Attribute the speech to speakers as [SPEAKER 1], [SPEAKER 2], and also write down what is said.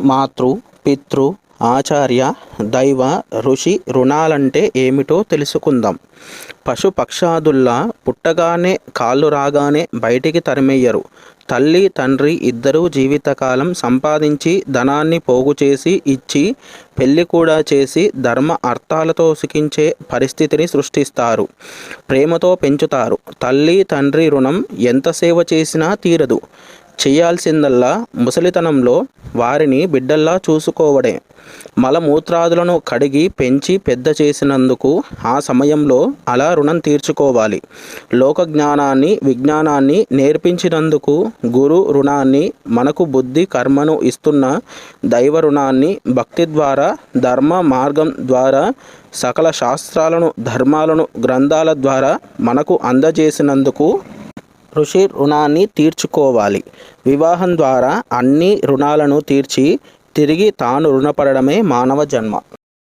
[SPEAKER 1] మాతృ, పితృ, ఆచార్య, దైవ, ఋషి రుణాలంటే ఏమిటో తెలుసుకుందాం. పశుపక్షాదుల్లా పుట్టగానే కాళ్ళు రాగానే బయటికి తరిమెయ్యరు. తల్లి తండ్రి ఇద్దరూ జీవితకాలం సంపాదించి ధనాన్ని పోగు చేసి ఇచ్చి పెళ్లి కూడా చేసి ధర్మ అర్థాలతో సుఖించే పరిస్థితిని సృష్టిస్తారు. ప్రేమతో పెంచుతారు. తల్లి తండ్రి రుణం ఎంత సేవ చేసినా తీరదు. చేయాల్సిందల్లా ముసలితనంలో వారిని బిడ్డల్లా చూసుకోవడే. మలమూత్రాదులను కడిగి పెంచి పెద్ద చేసినందుకు ఆ సమయంలో అలా రుణం తీర్చుకోవాలి. లోక జ్ఞానాన్ని విజ్ఞానాన్ని నేర్పించినందుకు గురు రుణాన్ని, మనకు బుద్ధి కర్మను ఇస్తున్న దైవ రుణాన్ని, భక్తి ద్వారా ధర్మ మార్గం ద్వారా సకల శాస్త్రాలను ధర్మాలను గ్రంథాల ద్వారా మనకు అందజేసినందుకు ఋషి రుణాన్ని తీర్చుకోవాలి. వివాహం ద్వారా అన్ని రుణాలను తీర్చి తిరిగి తాను రుణపడడమే మానవ జన్మ.